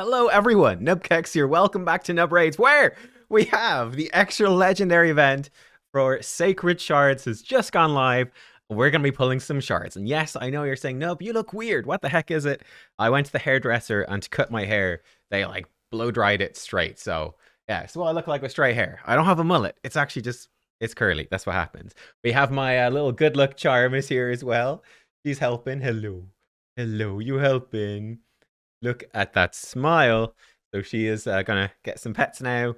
Hello everyone, nubkeks here. Welcome back to Nub Raids, where we have the extra legendary event for Sacred Shards has just gone live. We're going to be pulling some shards. And yes, I know you're saying, Nub, you look weird. What the heck is it? I went to the hairdresser and to cut my hair, they like blow dried it straight. So yeah, so I look like with straight hair. I don't have a mullet. It's actually just, it's curly. That's what happens. We have my little good luck charm is here as well. She's helping. Hello. Hello, you helping? Look at that smile. So she is gonna get some pets now.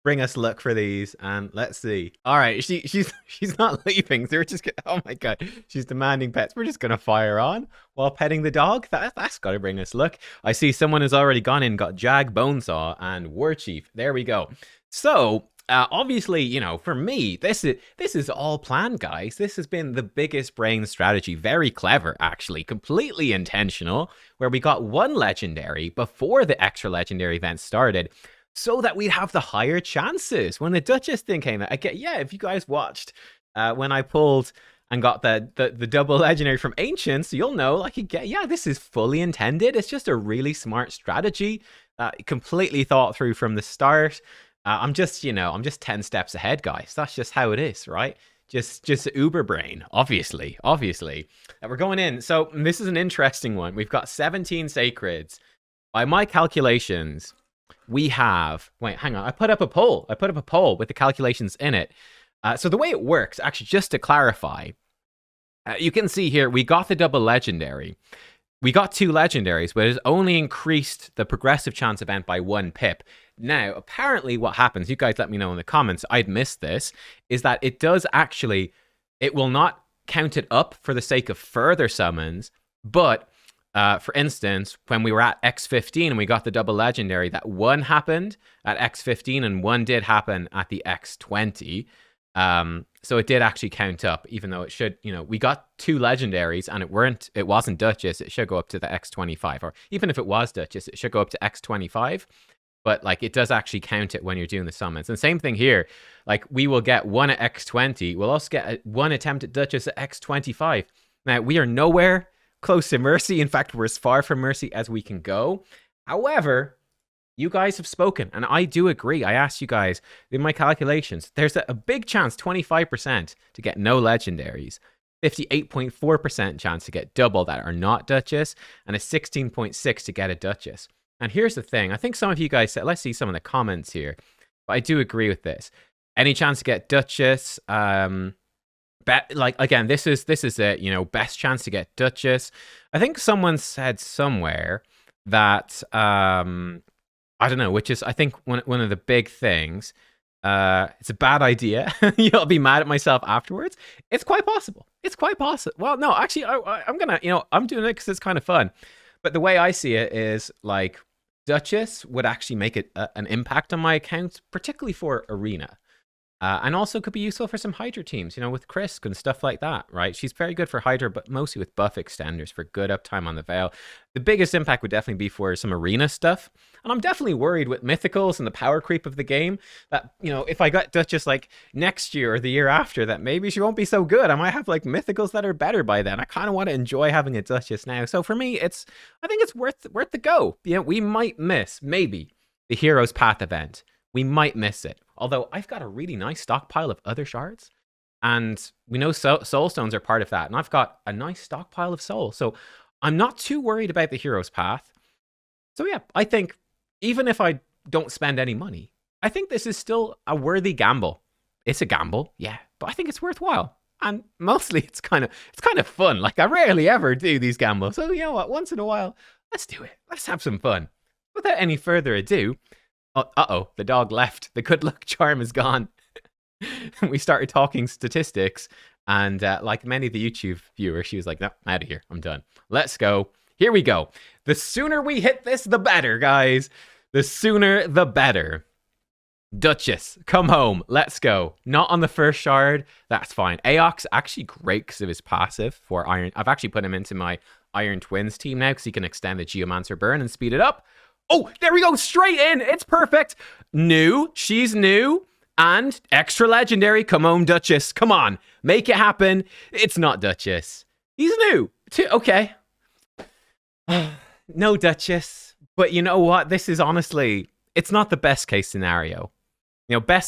Bring us luck for these, and let's see. All right, she's not leaving. So we're just oh my god, she's demanding pets. We're just gonna fire on while petting the dog. That's gotta bring us luck. I see someone has already gone in, got Jag, Bonesaw, and War Chief. There we go. So obviously, you know, for me, this is all planned, guys. This has been the biggest brain strategy. Very clever, actually. Completely intentional, where we got one legendary before the extra legendary event started, so that we'd have the higher chances when the Duchess thing came out. Yeah, if you guys watched when I pulled and got the double legendary from Ancients, you'll know, like, yeah, this is fully intended. It's just a really smart strategy, completely thought through from the start. I'm just 10 steps ahead, guys. That's just how it is, right? Just uber brain, obviously. We're going in. So this is an interesting one. We've got 17 sacreds. By my calculations, we have... Wait, hang on. I put up a poll. With the calculations in it. So the way it works, actually, just to clarify, you can see here, we got the double legendary. We got 2 legendaries, but it's only increased the progressive chance event by 1 pip. Now, apparently what happens, you guys let me know in the comments, I'd missed this, is that it does actually, it will not count it up for the sake of further summons, but for instance, when we were at X15 and we got the double legendary, that 1 happened at X15 and 1 did happen at the X20. So it did actually count up, even though it should, we got 2 legendaries and it wasn't Duchess, it should go up to the X25, or even if it was Duchess, it should go up to X25. But like, it does actually count it when you're doing the summons. And same thing here, like we will get 1 at X20. We'll also get 1 attempt at Duchess at X25. Now, we are nowhere close to Mercy. In fact, we're as far from Mercy as we can go. However, you guys have spoken, and I do agree. I asked you guys in my calculations, there's a big chance, 25%, to get no legendaries, 58.4% chance to get double that are not Duchess, and a 16.6% to get a Duchess. And here's the thing. I think some of you guys said, let's see some of the comments here, but I do agree with this. Any chance to get Duchess? Again, this is it. Best chance to get Duchess. I think someone said somewhere that I don't know, which is, I think, one of the big things. It's a bad idea. You'll be mad at myself afterwards. It's quite possible. Well, no, actually, I'm gonna, I'm doing it because it's kind of fun. But the way I see it is, like, Duchess would actually make an impact on my account, particularly for Arena. And also could be useful for some Hydra teams, with Krisk and stuff like that, right? She's very good for Hydra, but mostly with buff extenders for good uptime on the Veil. The biggest impact would definitely be for some Arena stuff. And I'm definitely worried with Mythicals and the power creep of the game that, if I got Duchess like next year or the year after, that maybe she won't be so good. I might have like Mythicals that are better by then. I kind of want to enjoy having a Duchess now. So for me, I think it's worth the go. We might miss, maybe, the Heroes Path event. We might miss it. Although I've got a really nice stockpile of other shards. And we know soul stones are part of that. And I've got a nice stockpile of soul. So I'm not too worried about the Hero's Path. So yeah, I think even if I don't spend any money, I think this is still a worthy gamble. It's a gamble, yeah, but I think it's worthwhile. And mostly it's kind of fun. Like, I rarely ever do these gambles. So you know what? Once in a while, let's do it. Let's have some fun. Without any further ado, uh-oh, the dog left. The good luck charm is gone. We started talking statistics, and like many of the YouTube viewers, she was like, no, I'm out of here. I'm done. Let's go. Here we go. The sooner we hit this, the better, guys. The sooner, the better. Duchess, come home. Let's go. Not on the first shard. That's fine. Aox, actually great because of his passive for Iron. I've actually put him into my Iron Twins team now because he can extend the Geomancer burn and speed it up. Oh, there we go. Straight in. It's perfect. New. She's new. And extra legendary. Come on, Duchess. Come on. Make it happen. It's not Duchess. He's new. Okay. No Duchess. But you know what? This is honestly, it's not the best case scenario. You know,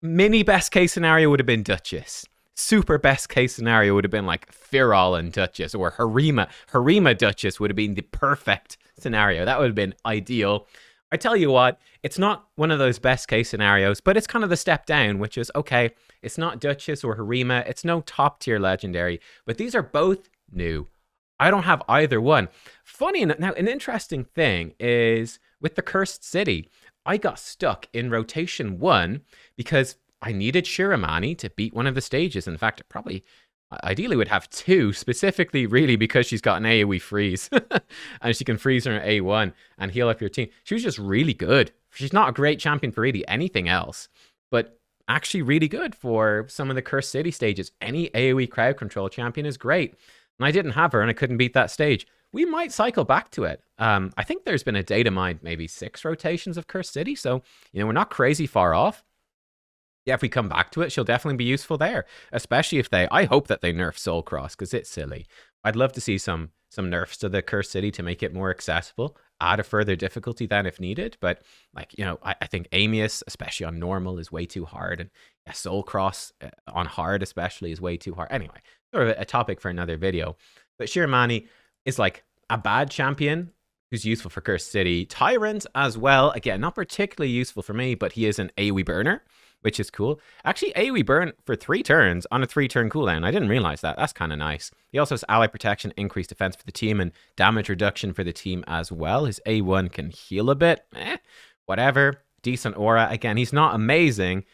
mini best case scenario would have been Duchess. Super best case scenario would have been like Firal and Duchess, or Harima Duchess would have been the perfect scenario. That would have been ideal. I tell you what, it's not one of those best case scenarios, but it's kind of the step down, which is okay, it's not Duchess or Harima, it's no top tier legendary, but these are both new. I don't have either one. Funny enough, now an interesting thing is with the Cursed City, I got stuck in rotation 1 because I needed Shiramani to beat one of the stages. In fact, it probably ideally would have 2, specifically really because she's got an AoE freeze and she can freeze her in A1 and heal up your team. She was just really good. She's not a great champion for really anything else, but actually really good for some of the Cursed City stages. Any AoE crowd control champion is great. And I didn't have her and I couldn't beat that stage. We might cycle back to it. I think there's been a data mined maybe 6 rotations of Cursed City, so we're not crazy far off. Yeah, if we come back to it, she'll definitely be useful there. Especially if I hope that they nerf Soul Cross, because it's silly. I'd love to see some nerfs to the Cursed City to make it more accessible, add a further difficulty then if needed. But I think Amius, especially on normal, is way too hard, and Soul Cross on hard especially is way too hard. Anyway, sort of a topic for another video. But Shiramani is like a bad champion who's useful for Cursed City. Tyrant as well, again, not particularly useful for me, but he is an AoE burner, which is cool. Actually, AoE burn for 3 turns on a 3-turn cooldown. I didn't realize that. That's kind of nice. He also has ally protection, increased defense for the team, and damage reduction for the team as well. His A1 can heal a bit. Whatever. Decent aura. Again, he's not amazing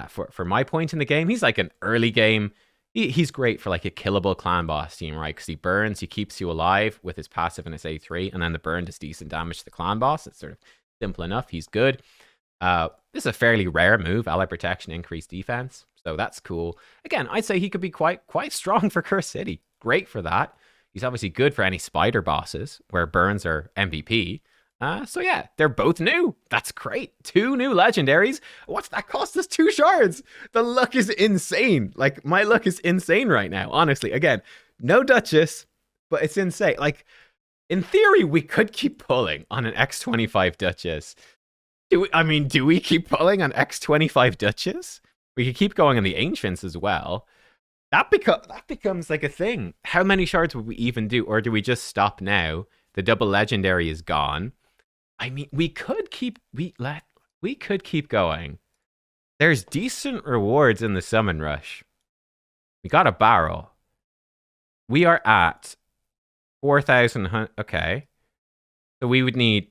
for my point in the game. He's like an early game. He's great for like a killable clan boss team, right? Because he burns, he keeps you alive with his passive and his A3, and then the burn does decent damage to the clan boss. It's sort of simple enough. He's good. This is a fairly rare move, ally protection, increased defense. So that's cool. Again, I'd say he could be quite strong for Cursed City. Great for that. He's obviously good for any spider bosses where burns are MVP. So yeah, they're both new. That's great. 2 new legendaries. What's that cost us? 2 shards. The luck is insane. Like, my luck is insane right now, honestly. Again, no Duchess, but it's insane. Like, in theory, we could keep pulling on an X25 Duchess. Do we keep pulling on X25 Duchess? We could keep going on the Ancients as well. That becomes like a thing. How many shards would we even do? Or do we just stop now? The double legendary is gone. I mean, we could keep going. There's decent rewards in the summon rush. We got a barrel. We are at 4,000. Okay. So we would need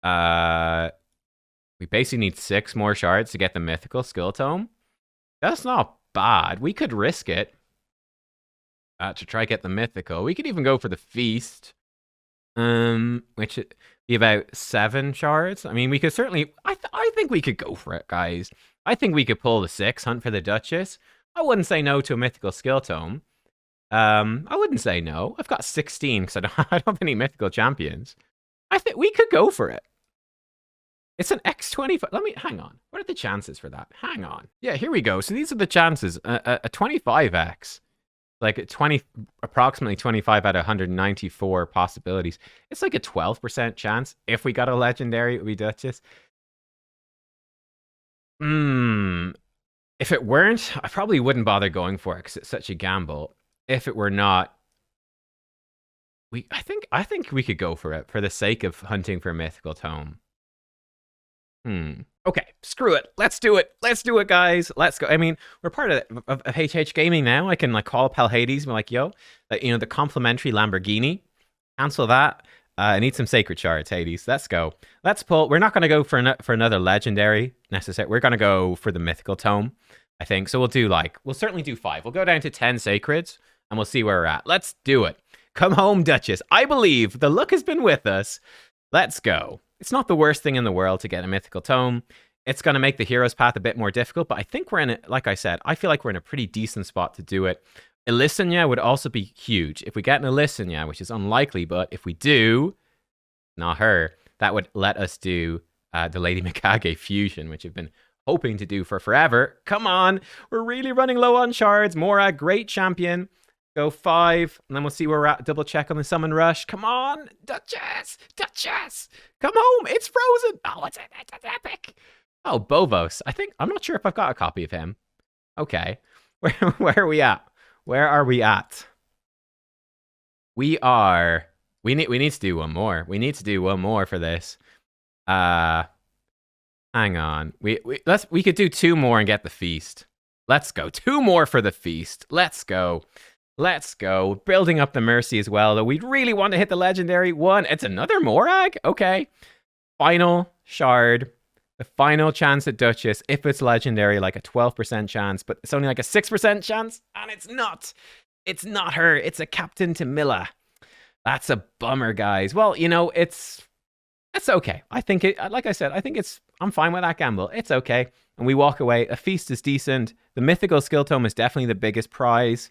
we basically need 6 more shards to get the mythical skill tome. That's not bad. We could risk it to try get the mythical. We could even go for the feast. Which would be about 7 shards. I mean, we could certainly. I think we could go for it, guys. I think we could pull the 6, hunt for the Duchess. I wouldn't say no to a mythical skill tome. I wouldn't say no. I've got 16 because I don't have any mythical champions. I think we could go for it. It's an X25. Let me hang on. What are the chances for that? Hang on. Yeah, here we go. So these are the chances. A 25x. Like approximately 25 out of 194 possibilities. It's like a 12% chance. If we got a legendary, it would be Duchess. If it weren't, I probably wouldn't bother going for it because it's such a gamble. If it were not, I think we could go for it for the sake of hunting for a mythical tome. Okay, screw it. Let's do it. Let's do it, guys. Let's go. I mean, we're part of HH Gaming now. I can like call Pal Hades and be like, yo, the complimentary Lamborghini. Cancel that. I need some sacred shards, Hades. Let's go. Let's pull. We're not going to go for another legendary necessary. We're going to go for the mythical tome, I think. So we'll certainly do 5. We'll go down to 10 sacreds and we'll see where we're at. Let's do it. Come home, Duchess. I believe the luck has been with us. Let's go. It's not the worst thing in the world to get a mythical tome. It's going to make the hero's path a bit more difficult, but I think we're in it. Like I said, I feel like we're in a pretty decent spot to do it. Elisanya would also be huge. If we get an Elisanya, which is unlikely, but if we do, not her, that would let us do the Lady Mikage fusion, which I've been hoping to do for forever. Come on, we're really running low on shards. Mora, great champion. Go 5, and then we'll see where we're at. Double check on the summon rush. Come on, Duchess! Duchess! Come home! It's frozen! Oh, it's epic! Oh, Bovos. I'm not sure if I've got a copy of him. Okay. Where are we at? Where are we at? We need to do one more. We need to do one more for this. Hang on. We could do 2 more and get the feast. Let's go. 2 more for the feast. Let's go. Let's go. Building up the mercy as well, though we really want to hit the legendary one. It's another Morag? Okay. Final shard. The final chance at Duchess, if it's legendary, like a 12% chance, but it's only like a 6% chance, and it's not. It's not her. It's a Captain Tamila. That's a bummer, guys. Well, you know, it's okay. I think like I said, I'm fine with that gamble. It's okay. And we walk away. A feast is decent. The mythical skill tome is definitely the biggest prize.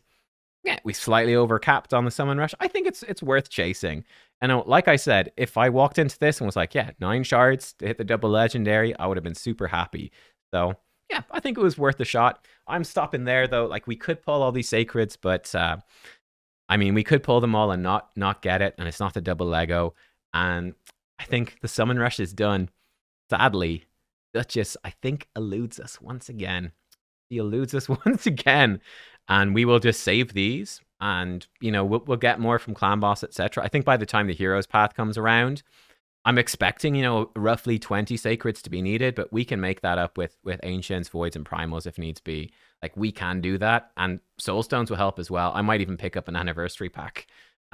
Yeah, we slightly overcapped on the summon rush. I think it's worth chasing. And like I said, if I walked into this and was like, yeah, 9 shards to hit the double legendary, I would have been super happy. So yeah, I think it was worth a shot. I'm stopping there though. Like we could pull all these sacreds, but I mean, we could pull them all and not get it, and it's not the double Lego. And I think the summon rush is done. Sadly, Duchess, I think, eludes us once again. He eludes us once again. And we will just save these, and you know we'll get more from clan boss, etc. I think by the time the heroes path comes around, I'm expecting roughly 20 sacreds to be needed, but we can make that up with ancients, voids, and primals if needs be. Like we can do that, and soulstones will help as well. I might even pick up an anniversary pack.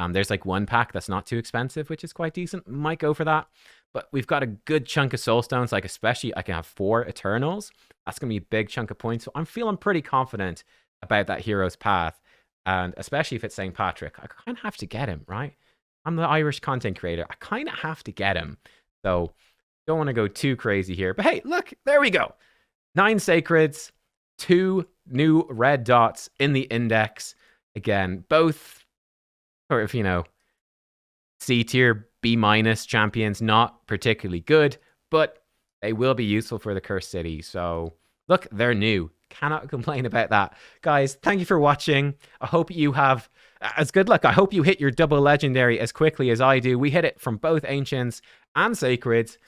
There's like 1 pack that's not too expensive, which is quite decent. Might go for that. But we've got a good chunk of soulstones. Like especially, I can have 4 Eternals. That's gonna be a big chunk of points. So I'm feeling pretty confident about that hero's path, and especially if it's St. Patrick, I kind of have to get him, right? I'm the Irish content creator. I kind of have to get him. So don't want to go too crazy here. But hey, look, there we go. 9 sacreds, 2 new red dots in the index. Again, both sort of, C tier, B- champions, not particularly good, but they will be useful for the Cursed City. So look, they're new. Cannot complain about that. Guys, thank you for watching. I hope you have as good luck. I hope you hit your double legendary as quickly as I do. We hit it from both ancients and sacreds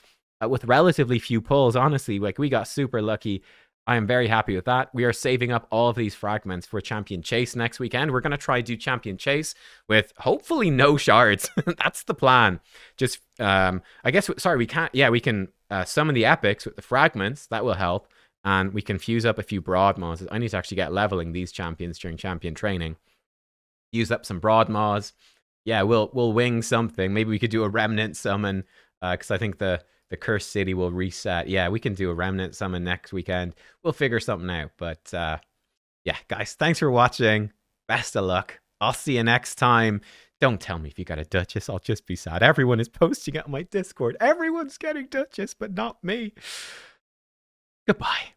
with relatively few pulls, honestly. Like, we got super lucky. I am very happy with that. We are saving up all of these fragments for Champion Chase next weekend. We're going to try do Champion Chase with hopefully no shards. That's the plan. Just, I guess, sorry, we can't, yeah, we can summon the epics with the fragments. That will help. And we can fuse up a few broad mods. I need to actually get leveling these champions during champion training. Use up some broad mods. Yeah, we'll wing something. Maybe we could do a remnant summon, because I think the Cursed City will reset. Yeah, we can do a remnant summon next weekend. We'll figure something out. But yeah, guys, thanks for watching. Best of luck. I'll see you next time. Don't tell me if you got a Duchess. I'll just be sad. Everyone is posting it on my Discord. Everyone's getting Duchess, but not me. Goodbye.